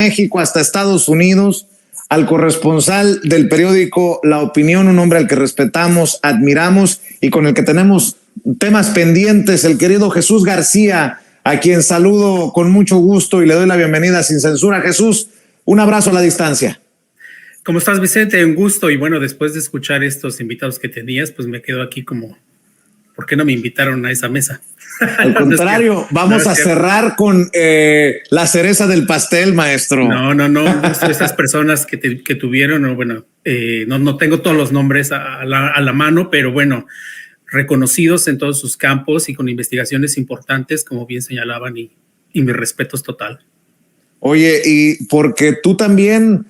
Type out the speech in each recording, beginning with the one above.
México hasta Estados Unidos, al corresponsal del periódico La Opinión, un hombre al que respetamos, admiramos y con el que tenemos temas pendientes, el querido Jesús García, a quien saludo con mucho gusto y le doy la bienvenida sin censura. Jesús, un abrazo a la distancia. ¿Cómo estás, Vicente? Un gusto. Y bueno, después de escuchar estos invitados que tenías, pues me quedo aquí como, ¿por qué no me invitaron a esa mesa? Al contrario, vamos a cerrar con la cereza del pastel, maestro. No, estas personas que tuvieron, bueno, no tengo todos los nombres a la mano, pero bueno, reconocidos en todos sus campos y con investigaciones importantes, como bien señalaban, y mis respetos total. Oye, y porque tú también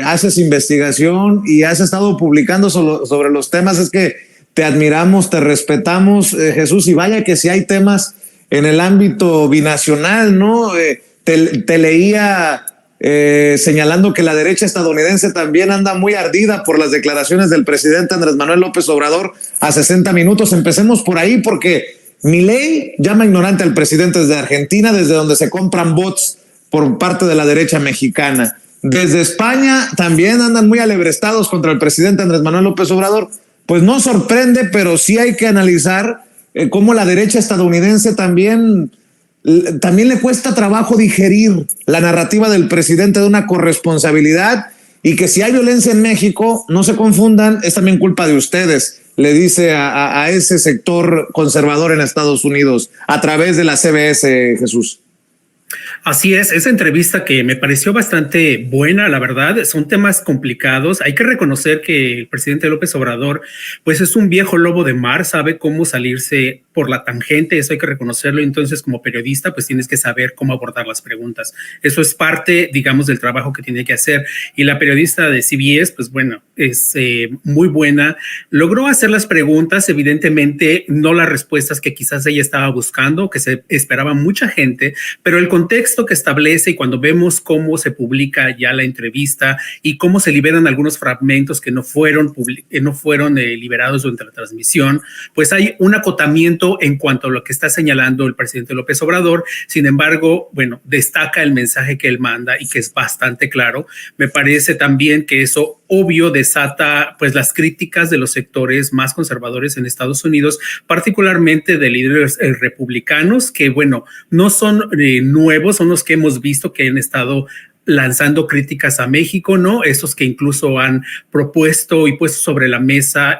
haces investigación y has estado publicando sobre los temas, es que te admiramos, te respetamos, Jesús, y vaya que si hay temas en el ámbito binacional, ¿no? Te leía señalando que la derecha estadounidense también anda muy ardida por las declaraciones del presidente Andrés Manuel López Obrador a 60 minutos. Empecemos por ahí porque Milei llama ignorante al presidente desde Argentina, desde donde se compran bots por parte de la derecha mexicana. Desde España también andan muy alebrestados contra el presidente Andrés Manuel López Obrador. Pues no sorprende, pero sí hay que analizar cómo la derecha estadounidense también le cuesta trabajo digerir la narrativa del presidente de una corresponsabilidad y que si hay violencia en México, no se confundan, es también culpa de ustedes, le dice a ese sector conservador en Estados Unidos a través de la CBS, Jesús. Así es, esa entrevista que me pareció bastante buena, la verdad, son temas complicados. Hay que reconocer que el presidente López Obrador, pues es un viejo lobo de mar, sabe cómo salirse por la tangente, eso hay que reconocerlo. Entonces, como periodista, pues tienes que saber cómo abordar las preguntas. Eso es parte, digamos, del trabajo que tiene que hacer. Y la periodista de CBS, pues bueno, es muy buena. Logró hacer las preguntas, evidentemente, no las respuestas que quizás ella estaba buscando, que se esperaba mucha gente, pero el contexto que establece y cuando vemos cómo se publica ya la entrevista y cómo se liberan algunos fragmentos que no fueron liberados durante la transmisión, pues hay un acotamiento en cuanto a lo que está señalando el presidente López Obrador. Sin embargo, bueno, destaca el mensaje que él manda y que es bastante claro. Me parece también que eso obvio desata pues las críticas de los sectores más conservadores en Estados Unidos, particularmente de líderes republicanos que, bueno, no son nuevos, son los que hemos visto que han estado lanzando críticas a México, ¿no? Esos que incluso han propuesto y puesto sobre la mesa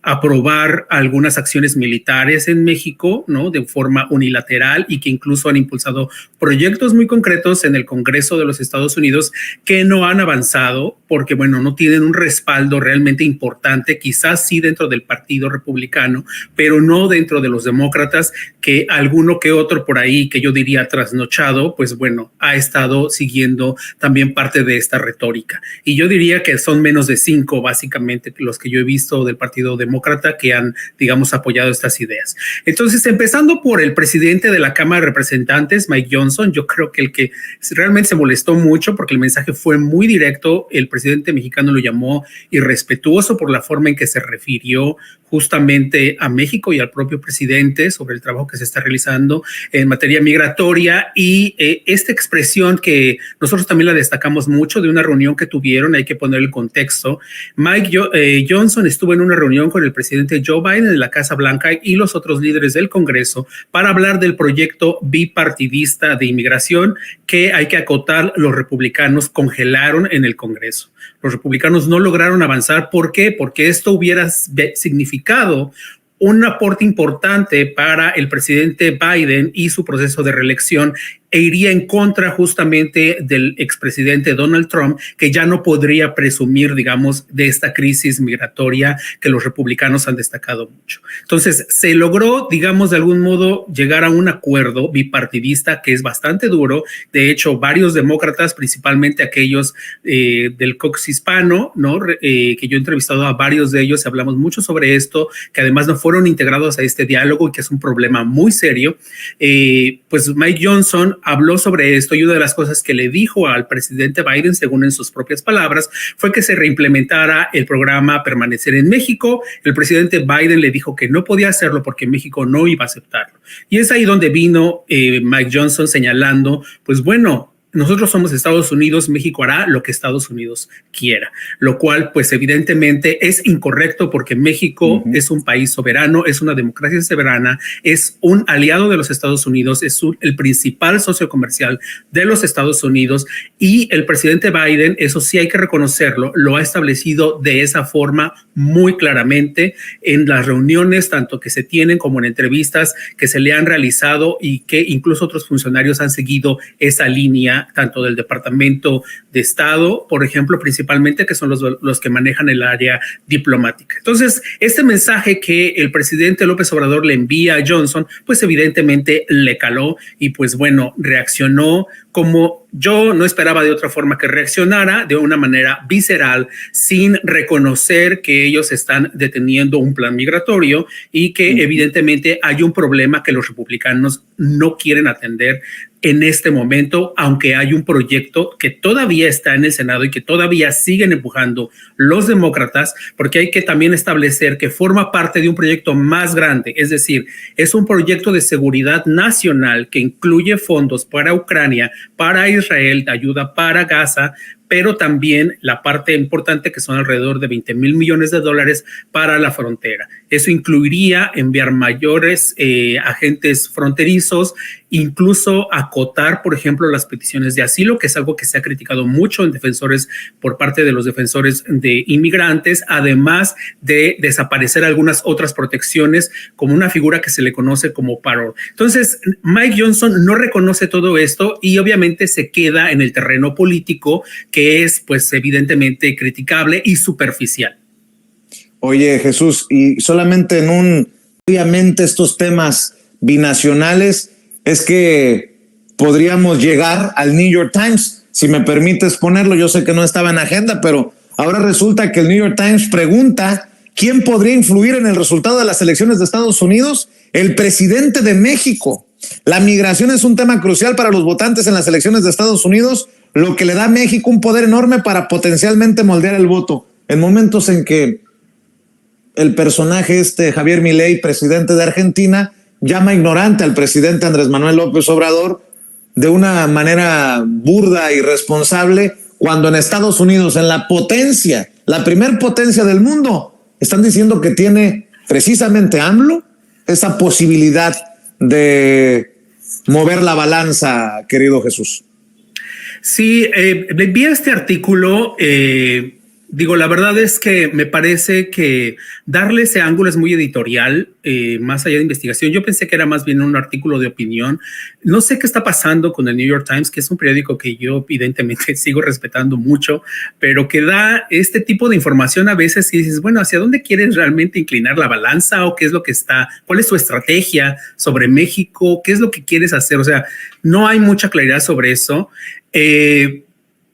aprobar algunas acciones militares en México, ¿no? De forma unilateral y que incluso han impulsado proyectos muy concretos en el Congreso de los Estados Unidos que no han avanzado porque, bueno, no tienen un respaldo realmente importante, quizás sí dentro del Partido Republicano, pero no dentro de los demócratas, que alguno que otro por ahí, que yo diría trasnochado, pues bueno, ha estado siguiendo también parte de esta retórica. Y yo diría que son menos de 5, básicamente, los que yo he visto del Partido Demócrata que han, digamos, apoyado estas ideas. Entonces, empezando por el presidente de la Cámara de Representantes, Mike Johnson, yo creo que el que realmente se molestó mucho porque el mensaje fue muy directo, el presidente mexicano lo llamó irrespetuoso por la forma en que se refirió justamente a México y al propio presidente sobre el trabajo que se está realizando en materia migratoria y esta expresión que nosotros también la destacamos mucho de una reunión que tuvieron, hay que poner el contexto. Mike Johnson estuvo en una reunión con el presidente Joe Biden en la Casa Blanca y los otros líderes del Congreso para hablar del proyecto bipartidista de inmigración que hay que acotar, los republicanos congelaron en el Congreso. Los republicanos no lograron avanzar. ¿Por qué? Porque esto hubiera significado un aporte importante para el presidente Biden y su proceso de reelección e iría en contra justamente del expresidente Donald Trump, que ya no podría presumir, digamos, de esta crisis migratoria que los republicanos han destacado mucho. Entonces, se logró, digamos, de algún modo llegar a un acuerdo bipartidista que es bastante duro. De hecho, varios demócratas, principalmente aquellos del caucus hispano, ¿no? Que yo he entrevistado a varios de ellos y hablamos mucho sobre esto, que además no fueron integrados a este diálogo y que es un problema muy serio. Pues Mike Johnson habló sobre esto y una de las cosas que le dijo al presidente Biden, según en sus propias palabras, fue que se reimplementara el programa Permanecer en México. El presidente Biden le dijo que no podía hacerlo porque México no iba a aceptarlo. Y es ahí donde vino Mike Johnson señalando, pues bueno, nosotros somos Estados Unidos, México hará lo que Estados Unidos quiera, lo cual pues evidentemente es incorrecto porque México es un país soberano, es una democracia soberana, es un aliado de los Estados Unidos, es el principal socio comercial de los Estados Unidos, y el presidente Biden, eso sí hay que reconocerlo, lo ha establecido de esa forma muy claramente en las reuniones, tanto que se tienen como en entrevistas que se le han realizado, y que incluso otros funcionarios han seguido esa línea, tanto del Departamento de Estado, por ejemplo, principalmente, que son los que manejan el área diplomática. Entonces, este mensaje que el presidente López Obrador le envía a Johnson, pues evidentemente le caló y pues bueno, reaccionó como yo no esperaba de otra forma que reaccionara, de una manera visceral, sin reconocer que ellos están deteniendo un plan migratorio y que evidentemente hay un problema que los republicanos no quieren atender en este momento, aunque hay un proyecto que todavía está en el Senado y que todavía siguen empujando los demócratas, porque hay que también establecer que forma parte de un proyecto más grande, es decir, es un proyecto de seguridad nacional que incluye fondos para Ucrania, para Israel, de ayuda para Gaza, pero también la parte importante que son alrededor de $20 mil millones para la frontera. Eso incluiría enviar mayores agentes fronterizos, incluso acotar, por ejemplo, las peticiones de asilo, que es algo que se ha criticado mucho en defensores, por parte de los defensores de inmigrantes, además de desaparecer algunas otras protecciones, como una figura que se le conoce como parole. Entonces, Mike Johnson no reconoce todo esto y obviamente se queda en el terreno político, que es pues evidentemente criticable y superficial. Oye, Jesús, y solamente obviamente estos temas binacionales, es que podríamos llegar al New York Times, si me permites ponerlo. Yo sé que no estaba en agenda, pero ahora resulta que el New York Times pregunta quién podría influir en el resultado de las elecciones de Estados Unidos. El presidente de México. La migración es un tema crucial para los votantes en las elecciones de Estados Unidos, lo que le da a México un poder enorme para potencialmente moldear el voto. En momentos en que el personaje Javier Milei, presidente de Argentina, llama ignorante al presidente Andrés Manuel López Obrador de una manera burda y irresponsable, cuando en Estados Unidos, en la potencia, la primer potencia del mundo, están diciendo que tiene precisamente AMLO esa posibilidad de mover la balanza, querido Jesús. Sí, vi este artículo. Digo, la verdad es que me parece que darle ese ángulo es muy editorial, más allá de investigación. Yo pensé que era más bien un artículo de opinión. No sé qué está pasando con el New York Times, que es un periódico que yo evidentemente sigo respetando mucho, pero que da este tipo de información a veces y dices, bueno, ¿hacia dónde quieres realmente inclinar la balanza? ¿O qué es lo que cuál es tu estrategia sobre México? ¿Qué es lo que quieres hacer? O sea, no hay mucha claridad sobre eso.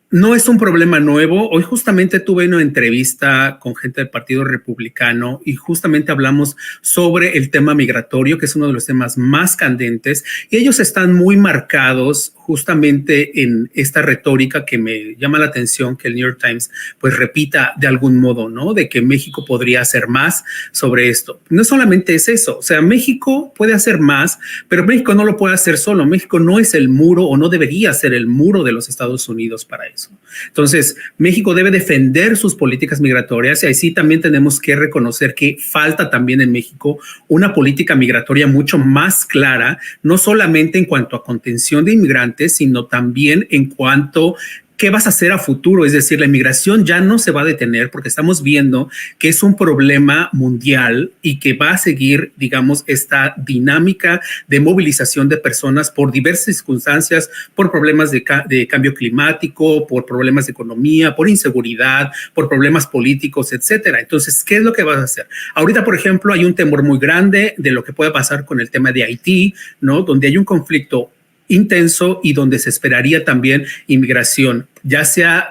No es un problema nuevo. Hoy justamente tuve una entrevista con gente del Partido Republicano y justamente hablamos sobre el tema migratorio, que es uno de los temas más candentes, y ellos están muy marcados justamente en esta retórica que me llama la atención que el New York Times pues repita de algún modo, ¿no? De que México podría hacer más sobre esto. No solamente es eso, o sea, México puede hacer más, pero México no lo puede hacer solo. México no es el muro o no debería ser el muro de los Estados Unidos para eso. Entonces, México debe defender sus políticas migratorias y ahí sí también tenemos que reconocer que falta también en México una política migratoria mucho más clara, no solamente en cuanto a contención de inmigrantes, sino también en cuanto ¿qué vas a hacer a futuro? Es decir, la inmigración ya no se va a detener porque estamos viendo que es un problema mundial y que va a seguir, digamos, esta dinámica de movilización de personas por diversas circunstancias, por problemas de cambio climático, por problemas de economía, por inseguridad, por problemas políticos, etcétera. Entonces, ¿qué es lo que vas a hacer? Ahorita, por ejemplo, hay un temor muy grande de lo que puede pasar con el tema de Haití, ¿no? Donde hay un conflicto intenso y donde se esperaría también inmigración. ya sea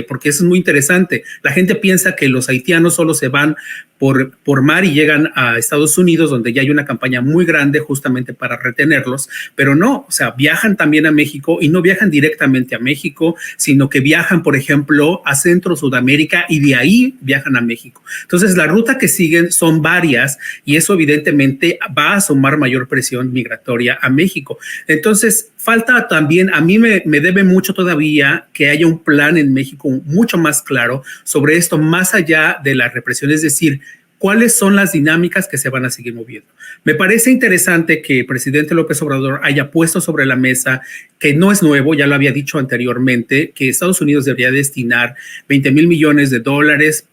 porque eso es muy interesante, la gente piensa que los haitianos solo se van por mar y llegan a Estados Unidos, donde ya hay una campaña muy grande justamente para retenerlos, pero no, o sea, viajan también a México y no viajan directamente a México, sino que viajan, por ejemplo, a Centro, Sudamérica y de ahí viajan a México. Entonces, la ruta que siguen son varias y eso evidentemente va a sumar mayor presión migratoria a México. Entonces, falta también, a mí me debe mucho todavía que haya un plan en México mucho más claro sobre esto, más allá de la represión, es decir, cuáles son las dinámicas que se van a seguir moviendo. Me parece interesante que el presidente López Obrador haya puesto sobre la mesa, que no es nuevo, ya lo había dicho anteriormente, que Estados Unidos debería destinar $20,000 millones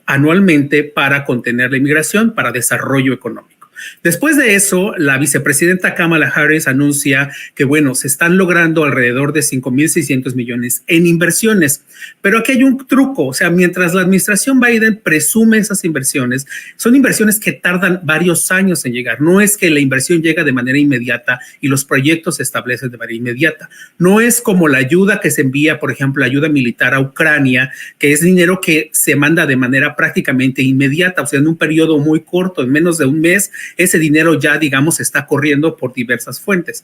anualmente para contener la inmigración, para desarrollo económico. Después de eso, la vicepresidenta Kamala Harris anuncia que, bueno, se están logrando alrededor de 5,600 millones en inversiones. Pero aquí hay un truco, o sea, mientras la administración Biden presume esas inversiones, son inversiones que tardan varios años en llegar. No es que la inversión llega de manera inmediata y los proyectos se establecen de manera inmediata. No es como la ayuda que se envía, por ejemplo, ayuda militar a Ucrania, que es dinero que se manda de manera prácticamente inmediata, o sea, en un periodo muy corto, en menos de un mes, ese dinero ya, digamos, está corriendo por diversas fuentes.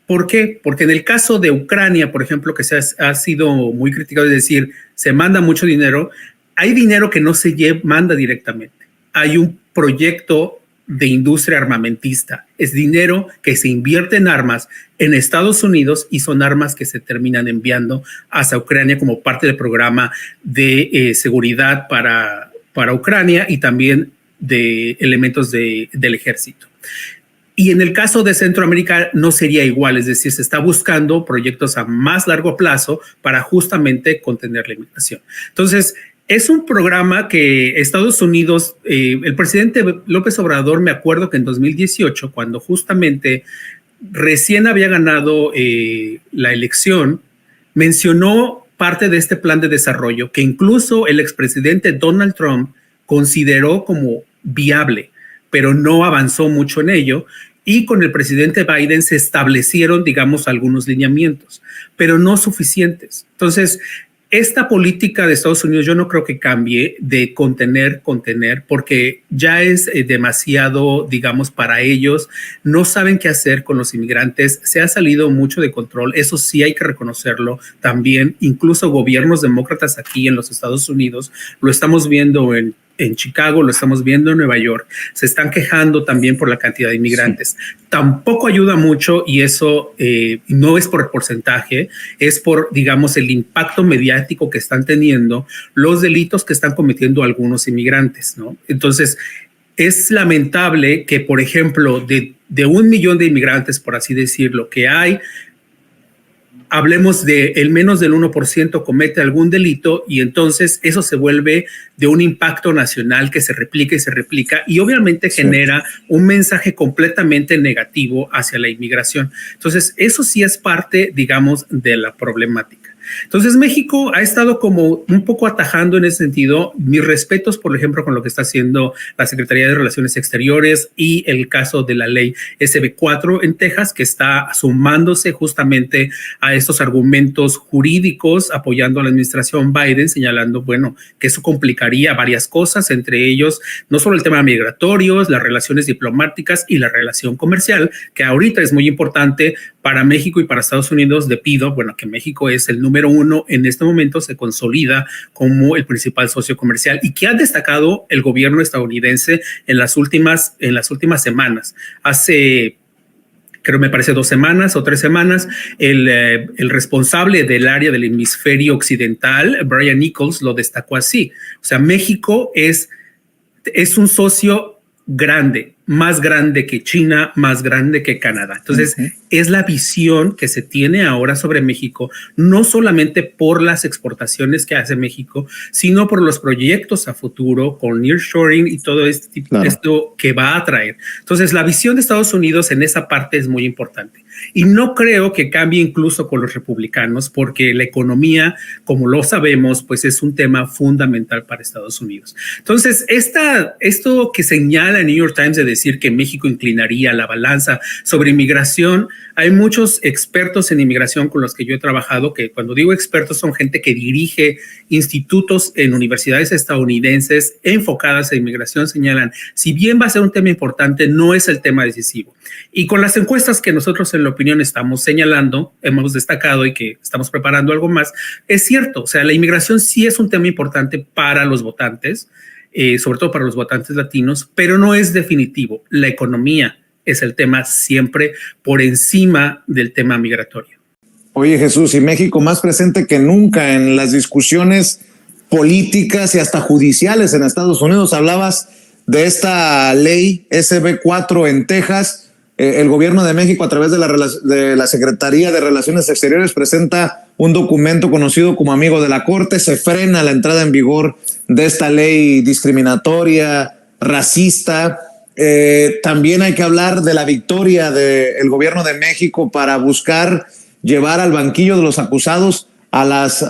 ¿Por qué? Porque en el caso de Ucrania, por ejemplo, que ha sido muy criticado, es decir, se manda mucho dinero, hay dinero que no se manda directamente. Hay un proyecto de industria armamentista. Es dinero que se invierte en armas en Estados Unidos y son armas que se terminan enviando hacia Ucrania como parte del programa de seguridad para Ucrania y también de elementos del ejército. Y en el caso de Centroamérica no sería igual, es decir, se está buscando proyectos a más largo plazo para justamente contener la inmigración. Entonces, es un programa que Estados Unidos, el presidente López Obrador, me acuerdo que en 2018, cuando justamente recién había ganado la elección, mencionó parte de este plan de desarrollo que incluso el expresidente Donald Trump consideró como viable, pero no avanzó mucho en ello, y con el presidente Biden se establecieron, digamos, algunos lineamientos, pero no suficientes. Entonces, esta política de Estados Unidos yo no creo que cambie de contener, porque ya es demasiado, digamos, para ellos. No saben qué hacer con los inmigrantes. Se ha salido mucho de control. Eso sí hay que reconocerlo también. Incluso gobiernos demócratas aquí en los Estados Unidos, lo estamos viendo en Chicago, lo estamos viendo en Nueva York, se están quejando también por la cantidad de inmigrantes. Sí. Tampoco ayuda mucho y eso no es por porcentaje, es por, digamos, el impacto mediático que están teniendo los delitos que están cometiendo algunos inmigrantes, ¿no? Entonces, es lamentable que, por ejemplo, de 1 millón de inmigrantes, por así decirlo, que hay, hablemos de el menos del 1% comete algún delito y entonces eso se vuelve de un impacto nacional que se replica y obviamente genera un mensaje completamente negativo hacia la inmigración. Entonces eso sí es parte, digamos, de la problemática. Entonces México ha estado como un poco atajando en ese sentido. Mis respetos, por ejemplo, con lo que está haciendo la Secretaría de Relaciones Exteriores y el caso de la ley SB4 en Texas, que está sumándose justamente a estos argumentos jurídicos, apoyando a la administración Biden, señalando, bueno, que eso complicaría varias cosas, entre ellos no solo el tema migratorio, las relaciones diplomáticas y la relación comercial, que ahorita es muy importante para México y para Estados Unidos. Le pido, bueno, que México es el número 1 en este momento, se consolida como el principal socio comercial y que ha destacado el gobierno estadounidense en las últimas semanas. Hace, creo me parece 2 semanas o 3 semanas, el responsable del área del hemisferio occidental, Brian Nichols, lo destacó así. O sea, México es un socio grande, más grande que China, más grande que Canadá. Entonces, es la visión que se tiene ahora sobre México, no solamente por las exportaciones que hace México, sino por los proyectos a futuro con nearshoring y todo este tipo, esto que va a traer. Entonces, la visión de Estados Unidos en esa parte es muy importante. Y no creo que cambie incluso con los republicanos, porque la economía, como lo sabemos, pues es un tema fundamental para Estados Unidos. Entonces, esto que señala el New York Times de decir que México inclinaría la balanza sobre inmigración, hay muchos expertos en inmigración con los que yo he trabajado, que cuando digo expertos son gente que dirige institutos en universidades estadounidenses enfocadas en inmigración, señalan, si bien va a ser un tema importante, no es el tema decisivo. Y con las encuestas que nosotros en la opinión estamos señalando, hemos destacado y que estamos preparando algo más, es cierto, o sea, la inmigración sí es un tema importante para los votantes, sobre todo para los votantes latinos, pero no es definitivo. La economía es el tema siempre por encima del tema migratorio. Oye, Jesús, y México más presente que nunca en las discusiones políticas y hasta judiciales en Estados Unidos. Hablabas de esta ley SB4 en Texas. El gobierno de México, a través de la Secretaría de Relaciones Exteriores, presenta un documento conocido como Amigo de la Corte. Se frena la entrada en vigor de esta ley discriminatoria, racista. También hay que hablar de la victoria del gobierno de México para buscar llevar al banquillo de los acusados a las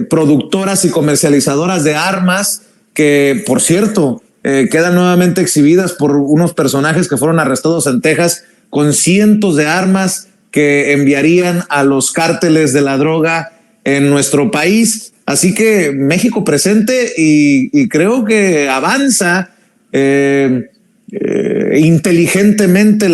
productoras y comercializadoras de armas, que, por cierto, quedan nuevamente exhibidas por unos personajes que fueron arrestados en Texas con cientos de armas que enviarían a los cárteles de la droga en nuestro país. Así que México presente y creo que avanza inteligentemente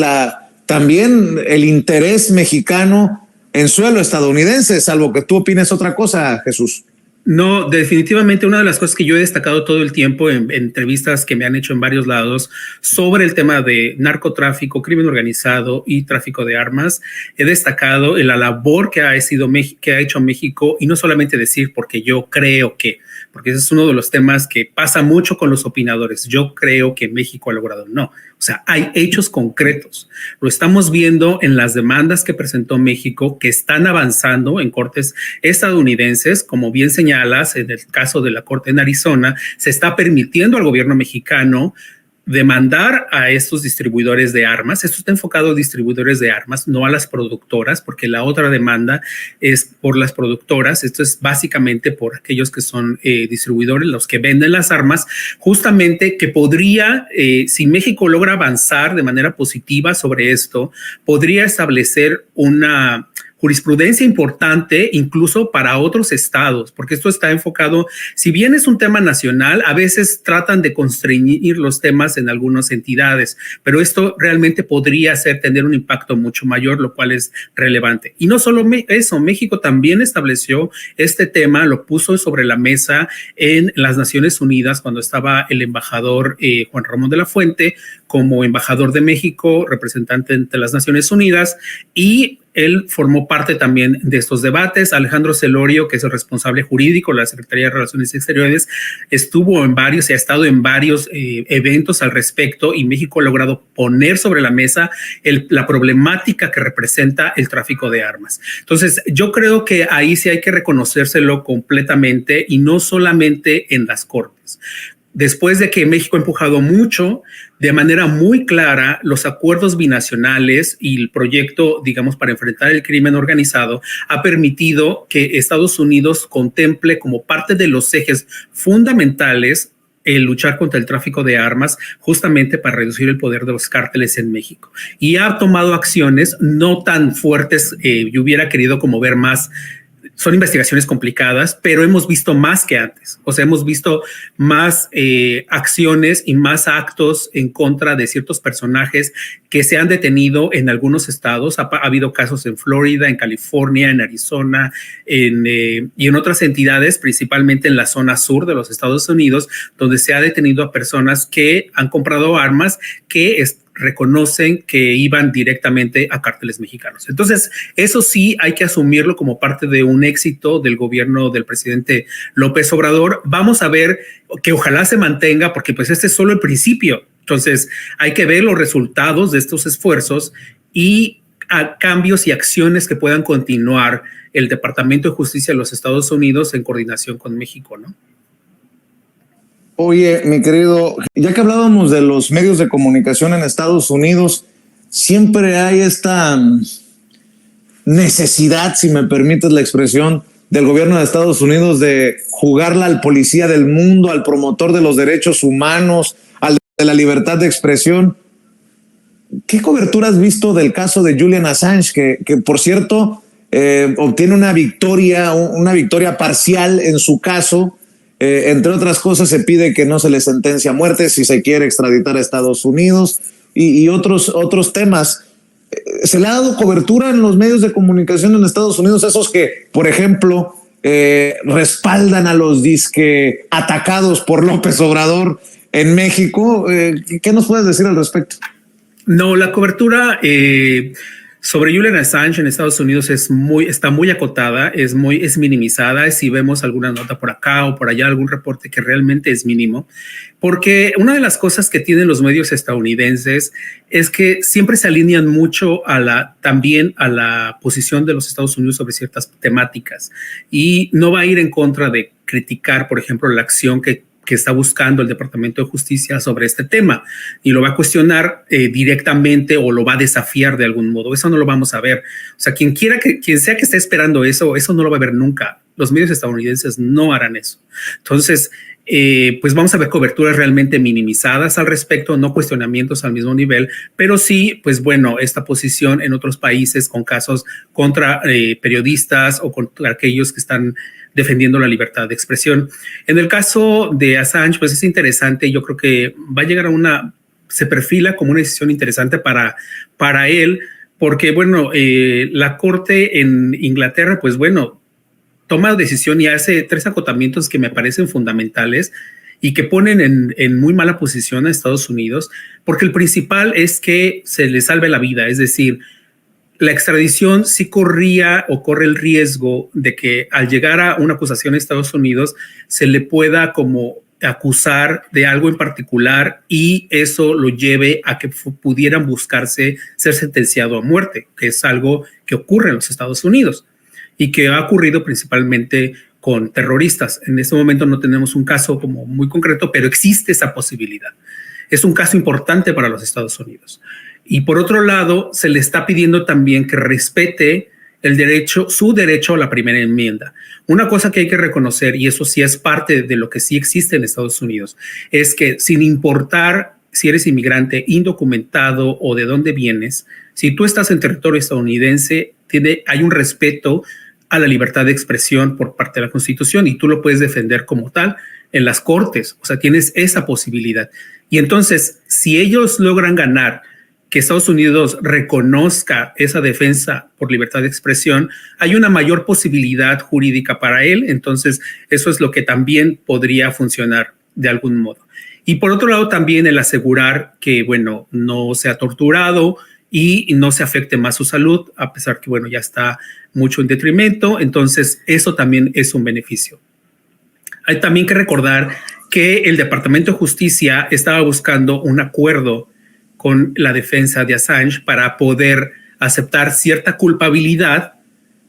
también el interés mexicano en suelo estadounidense, salvo que tú opines otra cosa, Jesús. No, definitivamente una de las cosas que yo he destacado todo el tiempo en entrevistas que me han hecho en varios lados sobre el tema de narcotráfico, crimen organizado y tráfico de armas, he destacado la labor que ha hecho México, y no solamente decir porque yo creo que, porque ese es uno de los temas que pasa mucho con los opinadores. Yo creo que México ha logrado. No, o sea, hay hechos concretos. Lo estamos viendo en las demandas que presentó México, que están avanzando en cortes estadounidenses. Como bien señalas, en el caso de la corte en Arizona, se está permitiendo al gobierno mexicano demandar a estos distribuidores de armas. Esto está enfocado a distribuidores de armas, no a las productoras, porque la otra demanda es por las productoras. Esto es básicamente por aquellos que son distribuidores, los que venden las armas, justamente que podría, si México logra avanzar de manera positiva sobre esto, podría establecer una jurisprudencia importante incluso para otros estados, porque esto está enfocado, si bien es un tema nacional, a veces tratan de constreñir los temas en algunas entidades, pero esto realmente podría tener un impacto mucho mayor, lo cual es relevante. Y no solo eso, México también estableció este tema, lo puso sobre la mesa en las Naciones Unidas cuando estaba el embajador Juan Ramón de la Fuente como embajador de México, representante ante las Naciones Unidas, y él formó parte también de estos debates. Alejandro Celorio, que es el responsable jurídico de la Secretaría de Relaciones Exteriores, estuvo en varios y ha estado en varios eventos al respecto, y México ha logrado poner sobre la mesa la problemática que representa el tráfico de armas. Entonces, yo creo que ahí sí hay que reconocérselo completamente, y no solamente en las cortes. Después de que México ha empujado mucho, de manera muy clara, los acuerdos binacionales y el proyecto, digamos, para enfrentar el crimen organizado, ha permitido que Estados Unidos contemple como parte de los ejes fundamentales el luchar contra el tráfico de armas, justamente para reducir el poder de los cárteles en México. Y ha tomado acciones no tan fuertes, yo hubiera querido como ver más. Son investigaciones complicadas, pero hemos visto más que antes. O sea, hemos visto más acciones y más actos en contra de ciertos personajes que se han detenido en algunos estados. Ha habido casos en Florida, en California, en Arizona, y en otras entidades, principalmente en la zona sur de los Estados Unidos, donde se ha detenido a personas que han comprado armas que reconocen que iban directamente a cárteles mexicanos. Entonces, eso sí hay que asumirlo como parte de un éxito del gobierno del presidente López Obrador. Vamos a ver que ojalá se mantenga, porque pues este es solo el principio. Entonces, hay que ver los resultados de estos esfuerzos y a cambios y acciones que puedan continuar el Departamento de Justicia de los Estados Unidos en coordinación con México, ¿no? Oye, mi querido, ya que hablábamos de los medios de comunicación en Estados Unidos, siempre hay esta necesidad, si me permites la expresión, del gobierno de Estados Unidos de jugarla al policía del mundo, al promotor de los derechos humanos, al de la libertad de expresión. ¿Qué cobertura has visto del caso de Julian Assange, que por cierto obtiene una victoria parcial en su caso? Entre otras cosas, se pide que no se le sentencie a muerte si se quiere extraditar a Estados Unidos y otros temas. ¿Se le ha dado cobertura en los medios de comunicación en Estados Unidos, esos que, por ejemplo, respaldan a los disque atacados por López Obrador en México? ¿Qué nos puedes decir al respecto? No, la cobertura sobre Julian Assange en Estados Unidos está muy acotada, es minimizada. Si vemos alguna nota por acá o por allá, algún reporte que realmente es mínimo, porque una de las cosas que tienen los medios estadounidenses es que siempre se alinean mucho también a la posición de los Estados Unidos sobre ciertas temáticas, y no va a ir en contra de criticar, por ejemplo, la acción que está buscando el Departamento de Justicia sobre este tema, y lo va a cuestionar directamente o lo va a desafiar de algún modo. Eso no lo vamos a ver. O sea, quien sea que esté esperando eso no lo va a ver nunca. Los medios estadounidenses no harán eso. Entonces, pues vamos a ver coberturas realmente minimizadas al respecto, no cuestionamientos al mismo nivel, pero sí, pues bueno, esta posición en otros países con casos contra periodistas o contra aquellos que están defendiendo la libertad de expresión. En el caso de Assange, pues es interesante. Yo creo que va a llegar se perfila como una decisión interesante para él, porque bueno, la corte en Inglaterra, pues bueno, toma decisión y hace 3 acotamientos que me parecen fundamentales y que ponen en muy mala posición a Estados Unidos, porque el principal es que se le salve la vida, es decir, la extradición sí corre el riesgo de que al llegar a una acusación a Estados Unidos se le pueda como acusar de algo en particular y eso lo lleve a que pudieran buscarse ser sentenciado a muerte, que es algo que ocurre en los Estados Unidos y que ha ocurrido principalmente con terroristas. En este momento no tenemos un caso como muy concreto, pero existe esa posibilidad. Es un caso importante para los Estados Unidos. Y por otro lado, se le está pidiendo también que respete su derecho a la primera enmienda. Una cosa que hay que reconocer, y eso sí es parte de lo que sí existe en Estados Unidos, es que sin importar si eres inmigrante, indocumentado o de dónde vienes, si tú estás en territorio estadounidense, hay un respeto a la libertad de expresión por parte de la Constitución y tú lo puedes defender como tal en las cortes. O sea, tienes esa posibilidad. Y entonces, si ellos logran ganar que Estados Unidos reconozca esa defensa por libertad de expresión, hay una mayor posibilidad jurídica para él. Entonces, eso es lo que también podría funcionar de algún modo. Y por otro lado, también el asegurar que, bueno, no sea torturado y no se afecte más su salud, a pesar que, bueno, ya está mucho en detrimento. Entonces, eso también es un beneficio. Hay también que recordar que el Departamento de Justicia estaba buscando un acuerdo con la defensa de Assange para poder aceptar cierta culpabilidad,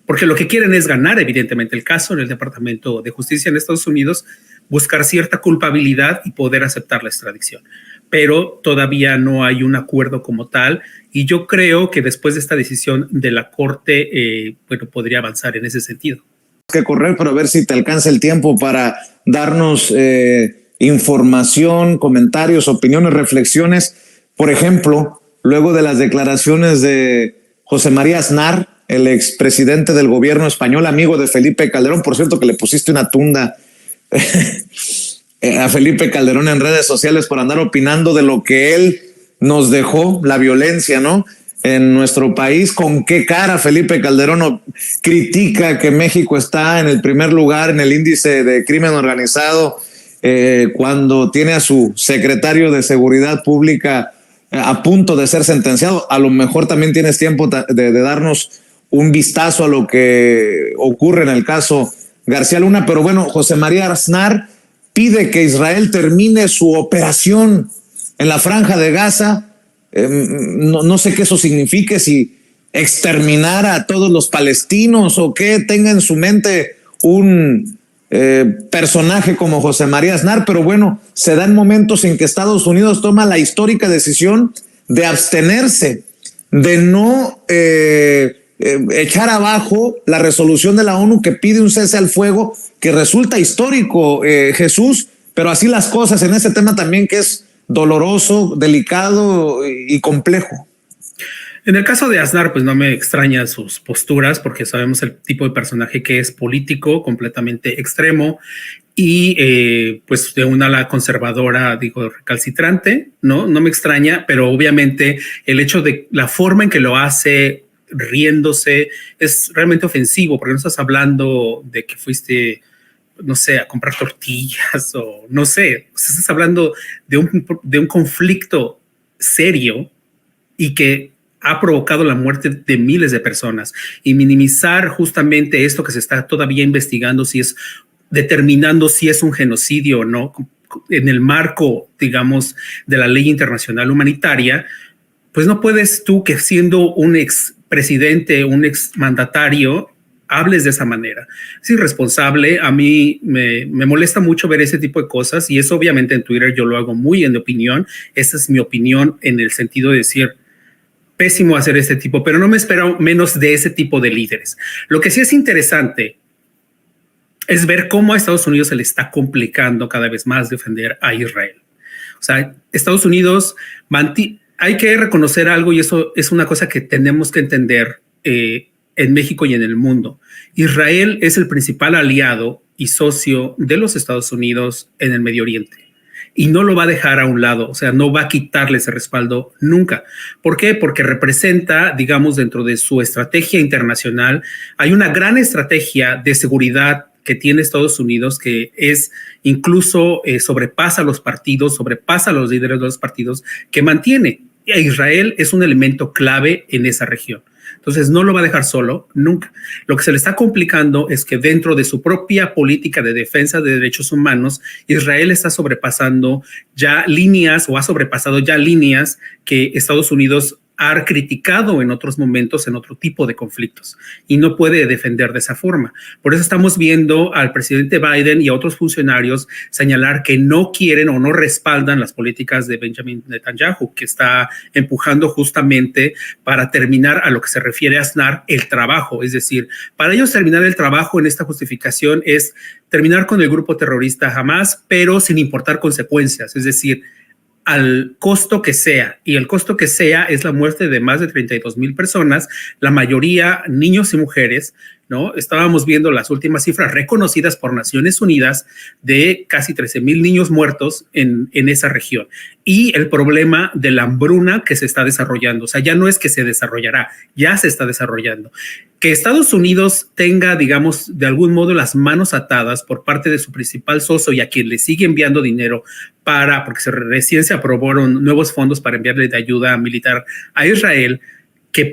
porque lo que quieren es ganar, evidentemente, el caso en el Departamento de Justicia en Estados Unidos, buscar cierta culpabilidad y poder aceptar la extradición. Pero todavía no hay un acuerdo como tal, y yo creo que después de esta decisión de la Corte, bueno, podría avanzar en ese sentido. Que correr, pero a ver si te alcanza el tiempo para darnos información, comentarios, opiniones, reflexiones. Por ejemplo, luego de las declaraciones de José María Aznar, el expresidente del gobierno español, amigo de Felipe Calderón, por cierto que le pusiste una tunda a Felipe Calderón en redes sociales por andar opinando de lo que él nos dejó, la violencia, ¿no?, en nuestro país. ¿Con qué cara Felipe Calderón critica que México está en el primer lugar en el índice de crimen organizado cuando tiene a su secretario de Seguridad Pública a punto de ser sentenciado? A lo mejor también tienes tiempo de darnos un vistazo a lo que ocurre en el caso García Luna, pero bueno, José María Aznar pide que Israel termine su operación en la Franja de Gaza. No sé qué eso signifique, si exterminar a todos los palestinos o qué tenga en su mente un personaje como José María Aznar, pero bueno, se dan momentos en que Estados Unidos toma la histórica decisión de abstenerse de no echar abajo la resolución de la ONU que pide un cese al fuego, que resulta histórico, Jesús, pero así las cosas en este tema también, que es doloroso, delicado y complejo. En el caso de Aznar, pues no me extraña sus posturas, porque sabemos el tipo de personaje que es, político, completamente extremo y pues de una ala conservadora, digo, recalcitrante, ¿no? No me extraña, pero obviamente el hecho de la forma en que lo hace, riéndose, es realmente ofensivo, porque no estás hablando de que fuiste, no sé, a comprar tortillas o no sé, estás hablando de un conflicto serio y que ha provocado la muerte de miles de personas, y minimizar justamente esto que se está todavía investigando, si es determinando si es un genocidio o no, en el marco, digamos, de la ley internacional humanitaria, pues no puedes tú, que siendo un expresidente, un exmandatario, hables de esa manera. Es irresponsable. A mí me molesta mucho ver ese tipo de cosas, y eso obviamente en Twitter yo lo hago muy en opinión. Esa es mi opinión, en el sentido de decir, pésimo hacer este tipo, pero no me espero menos de ese tipo de líderes. Lo que sí es interesante es ver cómo a Estados Unidos se le está complicando cada vez más defender a Israel. O sea, Estados Unidos, hay que reconocer algo, y eso es una cosa que tenemos que entender en México y en el mundo. Israel es el principal aliado y socio de los Estados Unidos en el Medio Oriente, y no lo va a dejar a un lado, o sea, no va a quitarle ese respaldo nunca. ¿Por qué? Porque representa, digamos, dentro de su estrategia internacional, hay una gran estrategia de seguridad que tiene Estados Unidos, que es incluso sobrepasa los partidos, sobrepasa los líderes de los partidos, que mantiene. Y Israel es un elemento clave en esa región. Entonces no lo va a dejar solo, nunca. Lo que se le está complicando es que dentro de su propia política de defensa de derechos humanos, Israel está sobrepasando ya líneas, o ha sobrepasado ya líneas que Estados Unidos ha criticado en otros momentos, en otro tipo de conflictos, y no puede defender de esa forma. Por eso estamos viendo al presidente Biden y a otros funcionarios señalar que no quieren o no respaldan las políticas de Benjamin Netanyahu, que está empujando justamente para terminar, a lo que se refiere a Aznar, el trabajo. Es decir, para ellos terminar el trabajo en esta justificación es terminar con el grupo terrorista Hamas, pero sin importar consecuencias. Es decir, al costo que sea, y el costo que sea es la muerte de más de 32,000 personas, la mayoría niños y mujeres, ¿no? Estábamos viendo las últimas cifras reconocidas por Naciones Unidas de casi 13,000 niños muertos en esa región, y el problema de la hambruna que se está desarrollando. O sea, ya no es que se desarrollará, ya se está desarrollando. Que Estados Unidos tenga, digamos, de algún modo las manos atadas por parte de su principal socio, y a quien le sigue enviando dinero porque recién se aprobaron nuevos fondos para enviarle de ayuda militar a Israel, que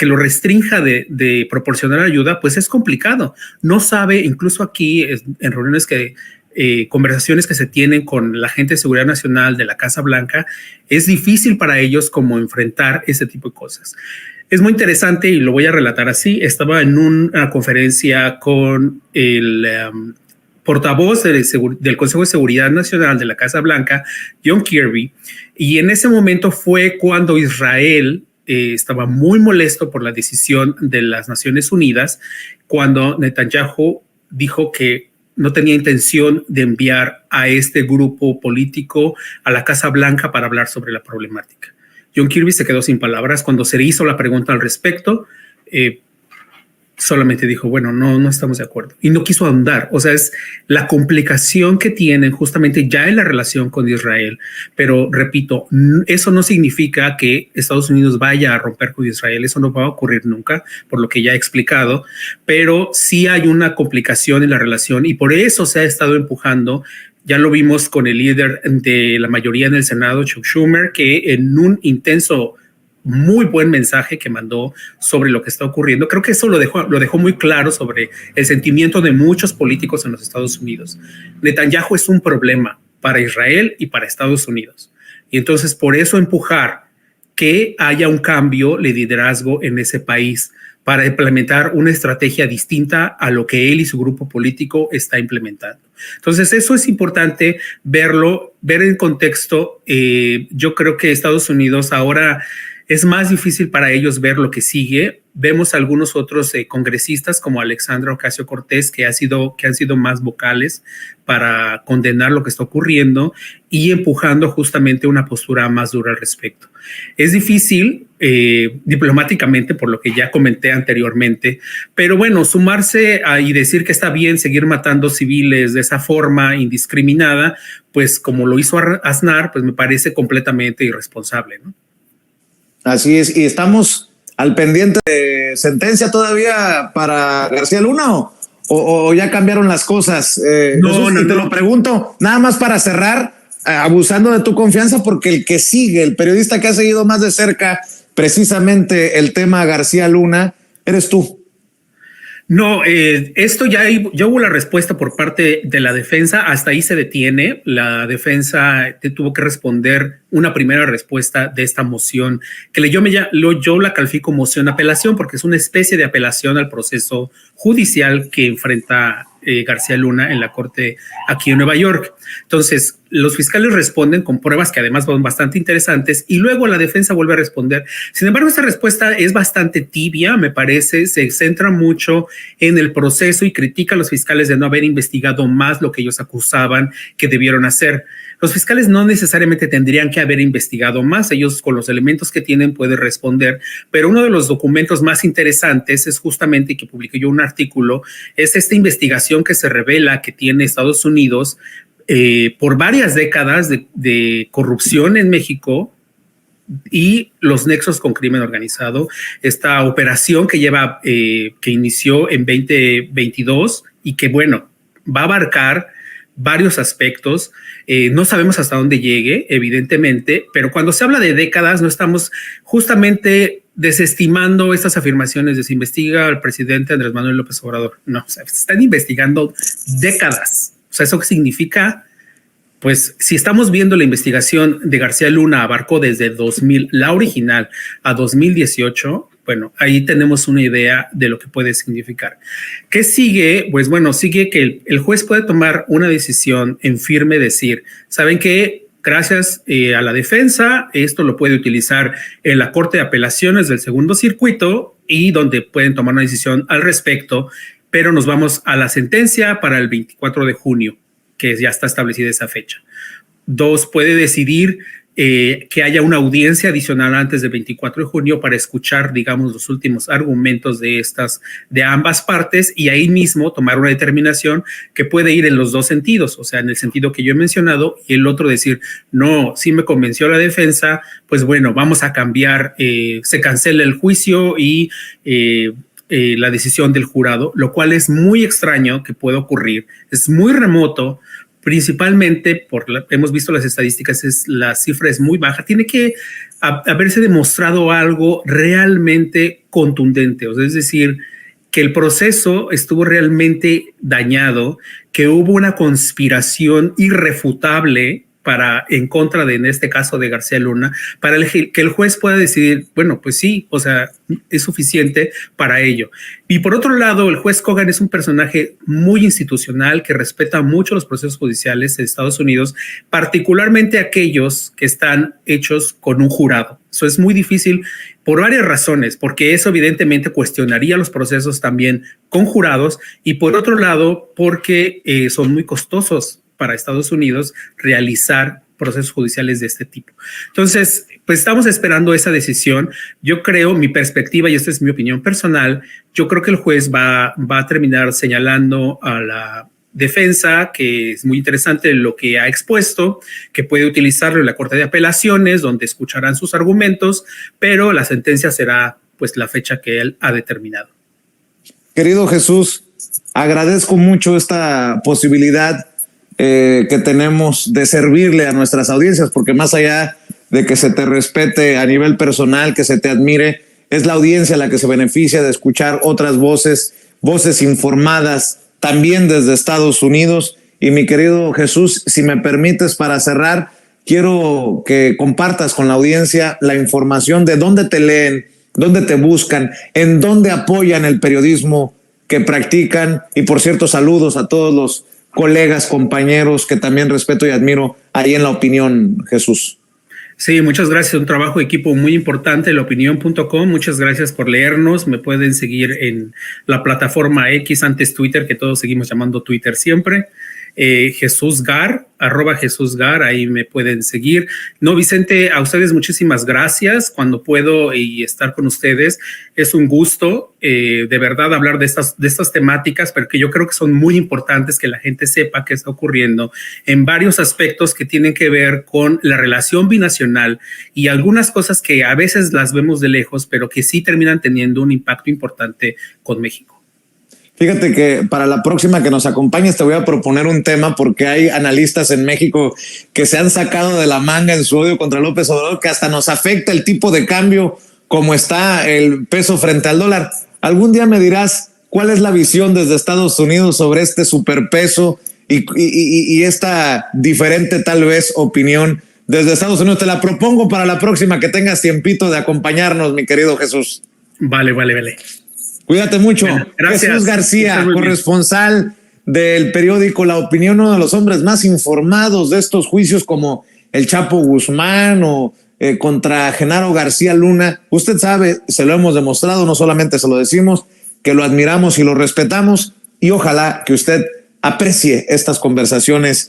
lo restrinja de proporcionar ayuda, pues es complicado. No sabe, incluso aquí en reuniones conversaciones que se tienen con la gente de seguridad nacional de la Casa Blanca, es difícil para ellos como enfrentar ese tipo de cosas. Es muy interesante, y lo voy a relatar así. Estaba en una conferencia con el portavoz del Consejo de Seguridad Nacional de la Casa Blanca, John Kirby, y en ese momento fue cuando Israel estaba muy molesto por la decisión de las Naciones Unidas, cuando Netanyahu dijo que no tenía intención de enviar a este grupo político a la Casa Blanca para hablar sobre la problemática. John Kirby se quedó sin palabras cuando se le hizo la pregunta al respecto. Solamente dijo, bueno, no estamos de acuerdo, y no quiso ahondar. O sea, es la complicación que tienen justamente ya en la relación con Israel. Pero repito, eso no significa que Estados Unidos vaya a romper con Israel. Eso no va a ocurrir nunca, por lo que ya he explicado, pero sí hay una complicación en la relación, y por eso se ha estado empujando. Ya lo vimos con el líder de la mayoría en el Senado, Chuck Schumer, que en un intenso, muy buen mensaje que mandó sobre lo que está ocurriendo, creo que eso lo dejó muy claro sobre el sentimiento de muchos políticos en los Estados Unidos. Netanyahu es un problema para Israel y para Estados Unidos, y entonces por eso empujar que haya un cambio de liderazgo en ese país para implementar una estrategia distinta a lo que él y su grupo político está implementando. Entonces eso es importante ver en contexto. Yo creo que Estados Unidos ahora es más difícil para ellos ver lo que sigue. Vemos algunos otros congresistas como Alexandra Ocasio-Cortez que han sido más vocales para condenar lo que está ocurriendo y empujando justamente una postura más dura al respecto. Es difícil diplomáticamente, por lo que ya comenté anteriormente, pero bueno, sumarse y decir que está bien seguir matando civiles de esa forma indiscriminada, pues como lo hizo Aznar, pues me parece completamente irresponsable, ¿no? Así es, y estamos al pendiente de sentencia todavía para García Luna o ya cambiaron las cosas. No, te lo pregunto, nada más para cerrar, abusando de tu confianza, porque el que sigue, el periodista que ha seguido más de cerca precisamente el tema García Luna, eres tú. No, esto ya hubo la respuesta por parte de la defensa, hasta ahí se detiene. La defensa tuvo que responder una primera respuesta de esta moción, que yo la califico moción apelación, porque es una especie de apelación al proceso judicial que enfrenta García Luna en la corte aquí en Nueva York. Entonces, los fiscales responden con pruebas que además son bastante interesantes y luego la defensa vuelve a responder. Sin embargo, esta respuesta es bastante tibia, me parece, se centra mucho en el proceso y critica a los fiscales de no haber investigado más lo que ellos acusaban que debieron hacer. Los fiscales no necesariamente tendrían que haber investigado más, ellos con los elementos que tienen pueden responder, pero uno de los documentos más interesantes es justamente, que publiqué yo un artículo, es esta investigación que se revela que tiene Estados Unidos por varias décadas de corrupción en México y los nexos con crimen organizado. Esta operación que inició en 2022 y que, bueno, va a abarcar varios aspectos. No sabemos hasta dónde llegue, evidentemente, pero cuando se habla de décadas no estamos justamente desestimando estas afirmaciones de se investiga al presidente Andrés Manuel López Obrador. No, o sea, se están investigando décadas. O sea, ¿eso qué significa? Pues si estamos viendo la investigación de García Luna abarcó desde 2000, la original, a 2018, bueno, ahí tenemos una idea de lo que puede significar. ¿Qué sigue? Pues bueno, sigue que el juez puede tomar una decisión en firme, decir, ¿saben qué? Gracias a la defensa, esto lo puede utilizar en la Corte de Apelaciones del Segundo Circuito y donde pueden tomar una decisión al respecto, pero nos vamos a la sentencia para el 24 de junio, que ya está establecida esa fecha. 2, puede decidir que haya una audiencia adicional antes del 24 de junio para escuchar, digamos, los últimos argumentos de ambas partes y ahí mismo tomar una determinación que puede ir en los dos sentidos, o sea, en el sentido que yo he mencionado y el otro decir, no, sí me convenció la defensa, pues bueno, vamos a cambiar, se cancela el juicio y la decisión del jurado, lo cual es muy extraño que pueda ocurrir, es muy remoto, principalmente hemos visto las estadísticas, la cifra es muy baja, tiene que haberse demostrado algo realmente contundente, o sea, es decir, que el proceso estuvo realmente dañado, que hubo una conspiración irrefutable en contra de, en este caso, de García Luna, para que el juez pueda decidir, bueno, pues sí, o sea, es suficiente para ello. Y por otro lado, el juez Kogan es un personaje muy institucional que respeta mucho los procesos judiciales de Estados Unidos, particularmente aquellos que están hechos con un jurado. Eso es muy difícil por varias razones, porque eso evidentemente cuestionaría los procesos también con jurados y por otro lado, porque son muy costosos para Estados Unidos realizar procesos judiciales de este tipo. Entonces, pues estamos esperando esa decisión. Yo creo, mi perspectiva, y esta es mi opinión personal, yo creo que el juez va a terminar señalando a la defensa, que es muy interesante lo que ha expuesto, que puede utilizarlo en la Corte de Apelaciones, donde escucharán sus argumentos, pero la sentencia será pues la fecha que él ha determinado. Querido Jesús, agradezco mucho esta posibilidad que tenemos de servirle a nuestras audiencias, porque más allá de que se te respete a nivel personal, que se te admire, es la audiencia la que se beneficia de escuchar otras voces informadas también desde Estados Unidos. Y mi querido Jesús, si me permites, para cerrar, quiero que compartas con la audiencia la información de dónde te leen, dónde te buscan, en dónde apoyan el periodismo que practican. Y por cierto, saludos a todos los colegas, compañeros que también respeto y admiro ahí en La Opinión, Jesús. Sí, muchas gracias. Un trabajo de equipo muy importante, laopinión.com. Muchas gracias por leernos. Me pueden seguir en la plataforma X, antes Twitter, que todos seguimos llamando Twitter siempre. Jesús Gar, @JesúsGar, ahí me pueden seguir. No, Vicente, a ustedes muchísimas gracias. Cuando puedo y estar con ustedes, es un gusto de verdad hablar de estas temáticas, pero que yo creo que son muy importantes que la gente sepa qué está ocurriendo en varios aspectos que tienen que ver con la relación binacional y algunas cosas que a veces las vemos de lejos, pero que sí terminan teniendo un impacto importante con México. Fíjate que para la próxima que nos acompañes te voy a proponer un tema porque hay analistas en México que se han sacado de la manga en su odio contra López Obrador que hasta nos afecta el tipo de cambio como está el peso frente al dólar. Algún día me dirás cuál es la visión desde Estados Unidos sobre este superpeso y esta diferente tal vez opinión desde Estados Unidos. Te la propongo para la próxima que tengas tiempito de acompañarnos, mi querido Jesús. Vale. Cuídate mucho. Bueno, gracias. Jesús García, corresponsal del periódico La Opinión, uno de los hombres más informados de estos juicios como el Chapo Guzmán o contra Genaro García Luna. Usted sabe, se lo hemos demostrado, no solamente se lo decimos, que lo admiramos y lo respetamos y ojalá que usted aprecie estas conversaciones